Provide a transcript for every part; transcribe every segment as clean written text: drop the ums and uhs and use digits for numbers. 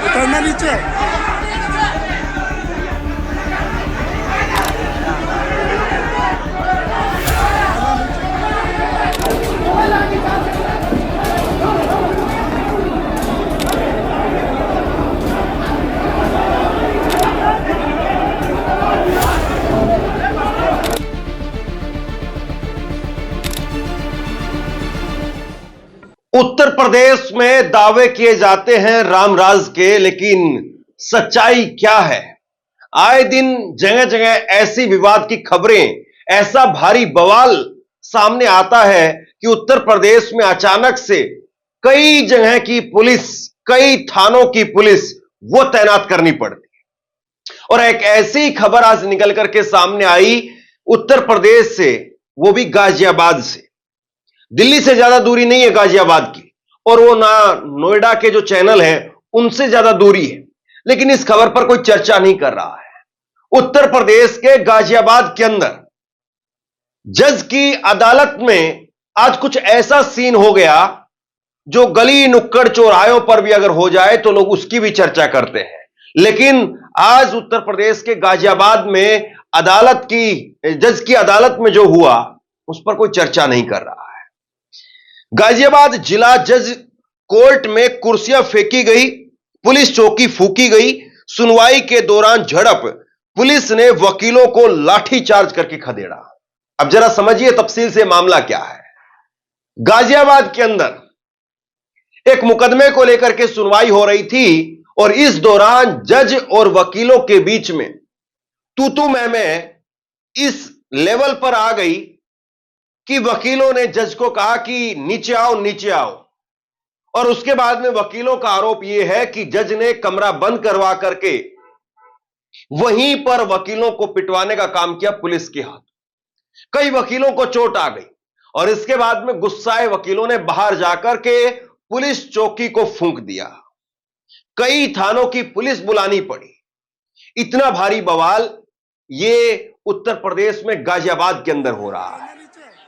उतरना नीचे। उत्तर प्रदेश में दावे किए जाते हैं राम राज के, लेकिन सच्चाई क्या है? आए दिन जगह जगह ऐसी विवाद की खबरें, ऐसा भारी बवाल सामने आता है कि उत्तर प्रदेश में अचानक से कई जगह की पुलिस, कई थानों की पुलिस वो तैनात करनी पड़ती है। और एक ऐसी खबर आज निकल करके सामने आई उत्तर प्रदेश से, वो भी गाजियाबाद से। दिल्ली से ज्यादा दूरी नहीं है गाजियाबाद की, और वो ना नोएडा के जो चैनल हैं उनसे ज्यादा दूरी है, लेकिन इस खबर पर कोई चर्चा नहीं कर रहा है। उत्तर प्रदेश के गाजियाबाद के अंदर जज की अदालत में आज कुछ ऐसा सीन हो गया जो गली नुक्कड़ चौराहों पर भी अगर हो जाए तो लोग उसकी भी चर्चा करते हैं। लेकिन आज उत्तर प्रदेश के गाजियाबाद में अदालत की, जज की अदालत में जो हुआ उस पर कोई चर्चा नहीं कर रहा है। गाजियाबाद जिला जज कोर्ट में कुर्सियां फेंकी गई, पुलिस चौकी फूकी गई, सुनवाई के दौरान झड़प, पुलिस ने वकीलों को लाठीचार्ज करके खदेड़ा। अब जरा समझिए तफसील से मामला क्या है। गाजियाबाद के अंदर एक मुकदमे को लेकर के सुनवाई हो रही थी और इस दौरान जज और वकीलों के बीच में तू मैं इस लेवल पर आ गई कि वकीलों ने जज को कहा कि नीचे आओ नीचे आओ, और उसके बाद में वकीलों का आरोप यह है कि जज ने कमरा बंद करवा करके वहीं पर वकीलों को पिटवाने का काम किया पुलिस के हाथ। कई वकीलों को चोट आ गई और इसके बाद में गुस्साए वकीलों ने बाहर जाकर के पुलिस चौकी को फूंक दिया। कई थानों की पुलिस बुलानी पड़ी। इतना भारी बवाल ये उत्तर प्रदेश में गाजियाबाद के अंदर हो रहा है।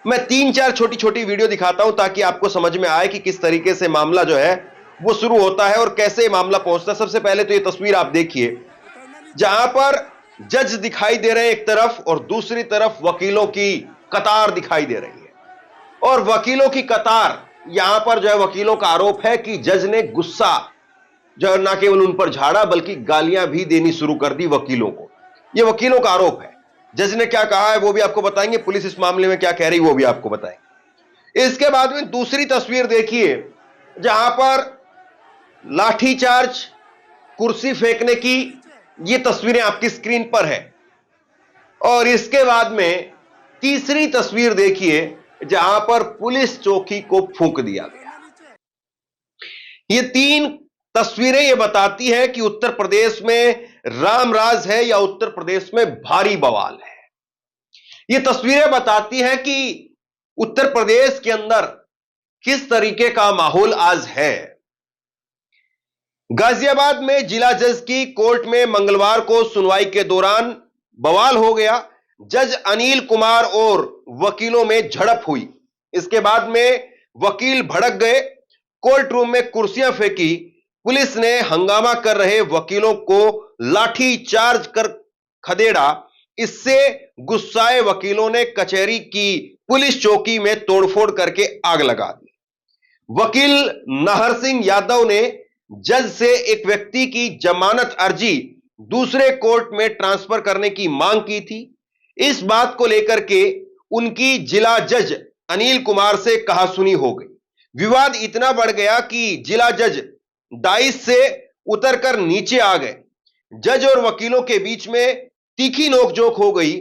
मैं 3-4 छोटी छोटी वीडियो दिखाता हूं ताकि आपको समझ में आए कि किस तरीके से मामला जो है वो शुरू होता है और कैसे मामला पहुंचता है। सबसे पहले तो ये तस्वीर आप देखिए, जहां पर जज दिखाई दे रहे हैं एक तरफ और दूसरी तरफ वकीलों की कतार दिखाई दे रही है। और वकीलों की कतार, यहां पर जो है वकीलों का आरोप है कि जज ने गुस्सा जो है ना केवल उन पर झाड़ा बल्कि गालियां भी देनी शुरू कर दी वकीलों को। यह वकीलों का आरोप है। जज ने क्या कहा है वो भी आपको बताएंगे, पुलिस इस मामले में क्या कह रही वो भी आपको बताएंगे। इसके बाद में दूसरी तस्वीर देखिए, जहां पर लाठीचार्ज, कुर्सी फेंकने की ये तस्वीरें आपकी स्क्रीन पर है। और इसके बाद में तीसरी तस्वीर देखिए, जहां पर पुलिस चौकी को फूंक दिया गया। ये 3 तस्वीरें ये बताती है कि उत्तर प्रदेश में राम राज है या उत्तर प्रदेश में भारी बवाल है। ये तस्वीरें बताती हैं कि उत्तर प्रदेश के अंदर किस तरीके का माहौल आज है। गाजियाबाद में जिला जज की कोर्ट में मंगलवार को सुनवाई के दौरान बवाल हो गया। जज अनिल कुमार और वकीलों में झड़प हुई। इसके बाद में वकील भड़क गए, कोर्ट रूम में कुर्सियां फेंकी, पुलिस ने हंगामा कर रहे वकीलों को लाठी चार्ज कर खदेड़ा। इससे गुस्साए वकीलों ने कचहरी की पुलिस चौकी में तोड़फोड़ करके आग लगा दी। वकील नाहर सिंह यादव ने जज से एक व्यक्ति की जमानत अर्जी दूसरे कोर्ट में ट्रांसफर करने की मांग की थी। इस बात को लेकर के उनकी जिला जज अनिल कुमार से कहासुनी हो गई। विवाद इतना बढ़ गया कि जिला जज दाइस से उतरकर नीचे आ गए। जज और वकीलों के बीच में तीखी नोकझोंक हो गई।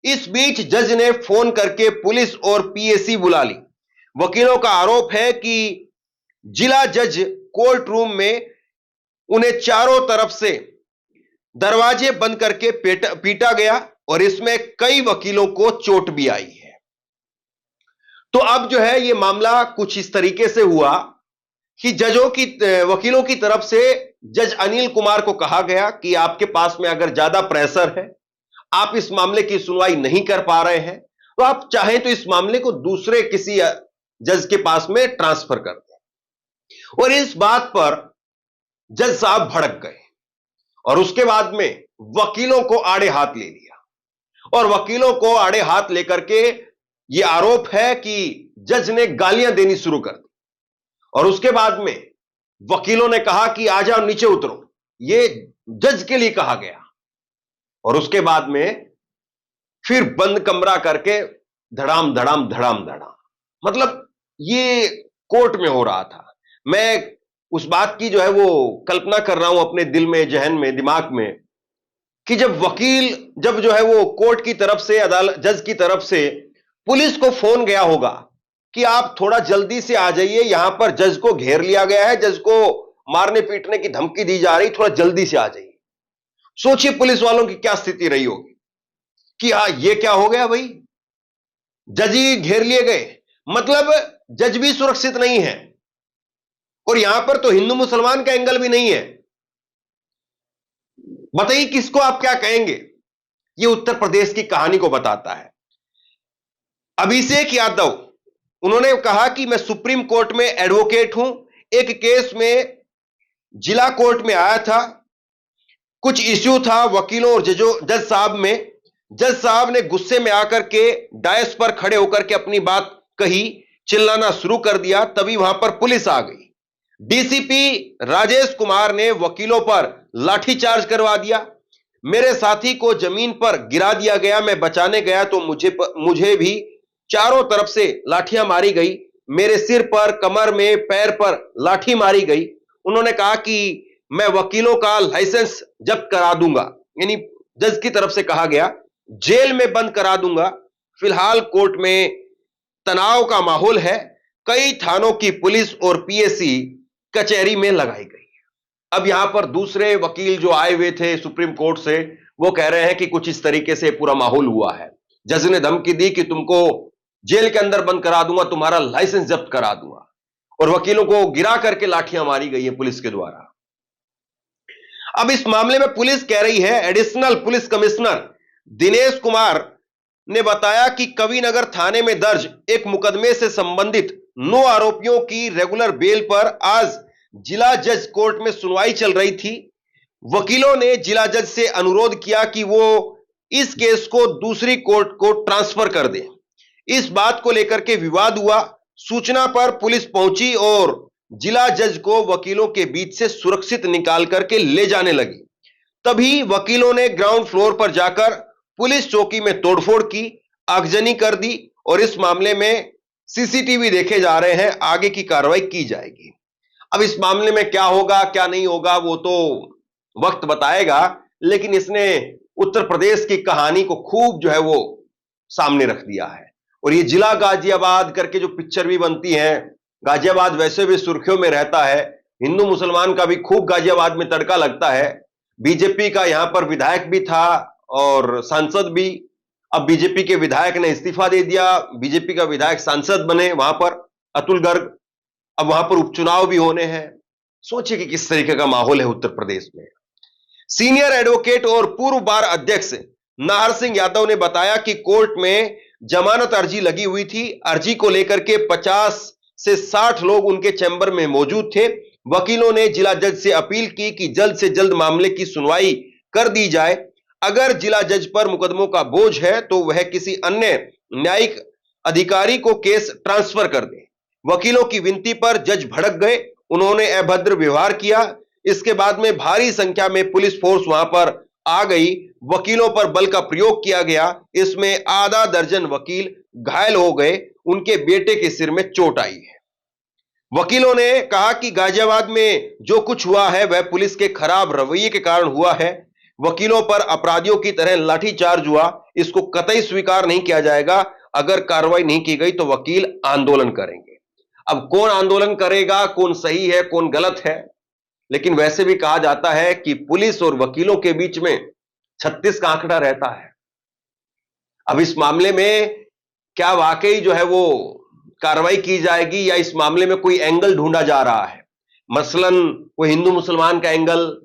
इस बीच जज ने फोन करके पुलिस और पीएसी बुला ली। वकीलों का आरोप है कि जिला जज कोर्ट रूम में उन्हें चारों तरफ से दरवाजे बंद करके पीटा गया और इसमें कई वकीलों को चोट भी आई है। तो अब जो है यह मामला कुछ इस तरीके से हुआ कि वकीलों की तरफ से जज अनिल कुमार को कहा गया कि आपके पास में अगर ज्यादा प्रेशर है, आप इस मामले की सुनवाई नहीं कर पा रहे हैं, तो आप चाहें तो इस मामले को दूसरे किसी जज के पास में ट्रांसफर कर दें। और इस बात पर जज साहब भड़क गए और उसके बाद में वकीलों को आड़े हाथ ले लिया और वकीलों को आड़े हाथ लेकर के यह आरोप है कि जज ने गालियां देनी शुरू कर दी और उसके बाद में वकीलों ने कहा कि आ जाओ नीचे उतरो, यह जज के लिए कहा गया और उसके बाद में फिर बंद कमरा करके धड़ाम धड़ाम धड़ाम धड़ाम, मतलब ये कोर्ट में हो रहा था। मैं उस बात की जो है वो कल्पना कर रहा हूं अपने दिल में, जहन में, दिमाग में कि जब जो है वो कोर्ट की तरफ से, अदालत जज की तरफ से पुलिस को फोन गया होगा कि आप थोड़ा जल्दी से आ जाइए, यहां पर जज को घेर लिया गया है, जज को मारने पीटने की धमकी दी जा रही, थोड़ा जल्दी से आ जाइए। सोचिए पुलिस वालों की क्या स्थिति रही होगी कि हाँ ये क्या हो गया भाई, जज ही घेर लिए गए, मतलब जज भी सुरक्षित नहीं है और यहां पर तो हिंदू मुसलमान का एंगल भी नहीं है। बताइए किसको आप क्या कहेंगे। ये उत्तर प्रदेश की कहानी को बताता है। अभिषेक यादव, उन्होंने कहा कि मैं सुप्रीम कोर्ट में एडवोकेट हूं, एक केस में जिला कोर्ट में आया था, कुछ इश्यू था वकीलों और जज साहब में। जज साहब ने गुस्से में आकर के डायस पर खड़े होकर के अपनी बात कही, चिल्लाना शुरू कर दिया, तभी वहां पर पुलिस आ गई। डीसीपी राजेश कुमार ने वकीलों पर लाठीचार्ज करवा दिया, मेरे साथी को जमीन पर गिरा दिया गया, मैं बचाने गया तो मुझे भी चारों तरफ से लाठियां मारी गई, मेरे सिर पर, कमर में, पैर पर लाठी मारी गई। उन्होंने कहा कि मैं वकीलों का लाइसेंस जब्त करा दूंगा, यानी जज की तरफ से कहा गया, जेल में बंद करा दूंगा। फिलहाल कोर्ट में तनाव का माहौल है, कई थानों की पुलिस और पीएसी कचहरी में लगाई गई। अब यहां पर दूसरे वकील जो आए हुए थे सुप्रीम कोर्ट से, वो कह रहे हैं कि कुछ इस तरीके से पूरा माहौल हुआ है, जज ने धमकी दी कि तुमको जेल के अंदर बंद करा दूंगा, तुम्हारा लाइसेंस जब्त करा दूंगा, और वकीलों को गिरा करके लाठियां मारी गई है पुलिस के द्वारा। अब इस मामले में पुलिस कह रही है, additional police commissioner Dinesh Kumar ने बताया कि कविनगर थाने में दर्ज एक मुकदमे से संबंधित 9 आरोपियों की रेगुलर बेल पर आज जिला जज कोर्ट में सुनवाई चल रही थी। वकीलों ने जिला जज से अनुरोध किया कि वो इस केस को दूसरी कोर्ट को ट्रांसफर कर दे। इस बात को लेकर के विवाद हुआ, सूचना पर पुलिस पहुंची और जिला जज को वकीलों के बीच से सुरक्षित निकाल करके ले जाने लगी। तभी वकीलों ने ग्राउंड फ्लोर पर जाकर पुलिस चौकी में तोड़फोड़ की, आगजनी कर दी और इस मामले में सीसीटीवी देखे जा रहे हैं, आगे की कार्रवाई की जाएगी। अब इस मामले में क्या होगा क्या नहीं होगा वो तो वक्त बताएगा, लेकिन इसने उत्तर प्रदेश की कहानी को खूब जो है वो सामने रख दिया है। और ये जिला गाजियाबाद करके जो पिक्चर भी बनती है, गाजियाबाद वैसे भी सुर्खियों में रहता है, हिंदू मुसलमान का भी खूब गाजियाबाद में तड़का लगता है। बीजेपी का यहां पर विधायक भी था और सांसद भी, अब बीजेपी के विधायक ने इस्तीफा दे दिया, बीजेपी का विधायक सांसद बने वहां पर अतुल गर्ग, अब वहां पर उपचुनाव भी होने हैं। सोचिए कि किस तरीके का माहौल है उत्तर प्रदेश में। सीनियर एडवोकेट और पूर्व बार अध्यक्ष नाहर सिंह यादव ने बताया कि कोर्ट में जमानत अर्जी लगी हुई थी, अर्जी को लेकर के 50 से 60 लोग उनके चैम्बर में मौजूद थे। वकीलों ने जिला जज से अपील की कि जल्द से जल्द मामले की सुनवाई कर दी जाए, अगर जिला जज पर मुकदमों का बोझ है तो वह किसी अन्य न्यायिक अधिकारी को केस ट्रांसफर कर दे। वकीलों की विनती पर जज भड़क गए, उन्होंने अभद्र व्यवहार किया। इसके बाद में भारी संख्या में पुलिस फोर्स वहां पर आ गई, वकीलों पर बल का प्रयोग किया गया, इसमें आधा दर्जन वकील घायल हो गए, उनके बेटे के सिर में चोट आई है। वकीलों ने कहा कि गाजियाबाद में जो कुछ हुआ है वह पुलिस के खराब रवैये के कारण हुआ है, वकीलों पर अपराधियों की तरह लाठीचार्ज हुआ, इसको कतई स्वीकार नहीं किया जाएगा। अगर कार्रवाई नहीं की गई तो वकील आंदोलन करेंगे। अब कौन आंदोलन करेगा, कौन सही है कौन गलत है, लेकिन वैसे भी कहा जाता है कि पुलिस और वकीलों के बीच में 36 का आंकड़ा रहता है। अब इस मामले में क्या वाकई जो है वो कार्रवाई की जाएगी या इस मामले में कोई एंगल ढूंढा जा रहा है, मसलन कोई हिंदू मुसलमान का एंगल,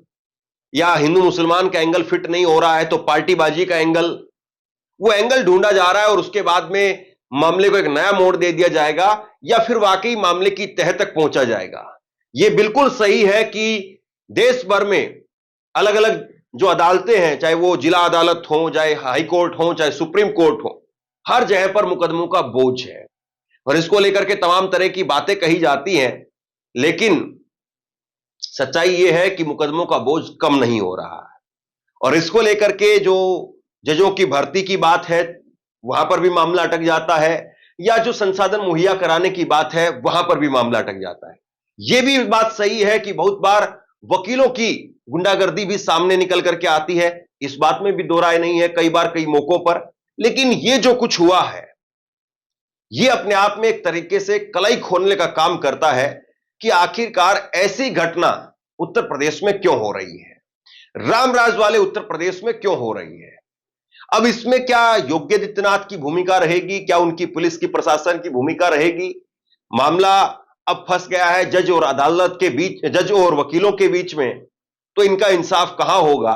या हिंदू मुसलमान का एंगल फिट नहीं हो रहा है तो पार्टीबाजी का एंगल, वो एंगल ढूंढा जा रहा है और उसके बाद में मामले को एक नया मोड़ दे दिया जाएगा या फिर वाकई मामले की तह तक पहुंचा जाएगा। यह बिल्कुल सही है कि देश भर में अलग अलग जो अदालतें हैं, चाहे वो जिला अदालत हो, चाहे हाई कोर्ट हो, चाहे सुप्रीम कोर्ट हो, हर जगह पर मुकदमों का बोझ है और इसको लेकर के तमाम तरह की बातें कही जाती हैं। लेकिन सच्चाई यह है कि मुकदमों का बोझ कम नहीं हो रहा है और इसको लेकर के जो जजों की भर्ती की बात है, वहां पर भी मामला अटक जाता है, या जो संसाधन मुहैया कराने की बात है, वहां पर भी मामला अटक जाता है। यह भी बात सही है कि बहुत बार वकीलों की गुंडागर्दी भी सामने निकल करके आती है, इस बात में भी दो राय नहीं है, कई बार कई मौकों पर। लेकिन यह जो कुछ हुआ है, यह अपने आप में एक तरीके से कलाई खोलने का काम करता है कि आखिरकार ऐसी घटना उत्तर प्रदेश में क्यों हो रही है, रामराज वाले उत्तर प्रदेश में क्यों हो रही है। अब इसमें क्या योगी आदित्यनाथ की भूमिका रहेगी, क्या उनकी पुलिस की प्रशासन की भूमिका रहेगी? मामला अब फंस गया है जज और अदालत के बीच, जज और वकीलों के बीच में, तो इनका इंसाफ कहां होगा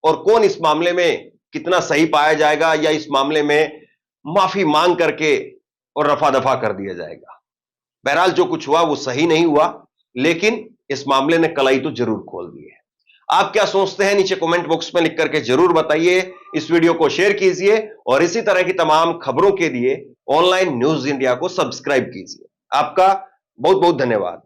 और कौन इस मामले में कितना सही पाया जाएगा, या इस मामले में माफी मांग करके और रफा दफा कर दिया जाएगा। बहरहाल जो कुछ हुआ वो सही नहीं हुआ, लेकिन इस मामले ने कलाई तो जरूर खोल दी है। आप क्या सोचते हैं, नीचे कमेंट बॉक्स में लिख करके जरूर बताइए। इस वीडियो को शेयर कीजिए और इसी तरह की तमाम खबरों के लिए ऑनलाइन न्यूज इंडिया को सब्सक्राइब कीजिए। आपका बहुत बहुत धन्यवाद।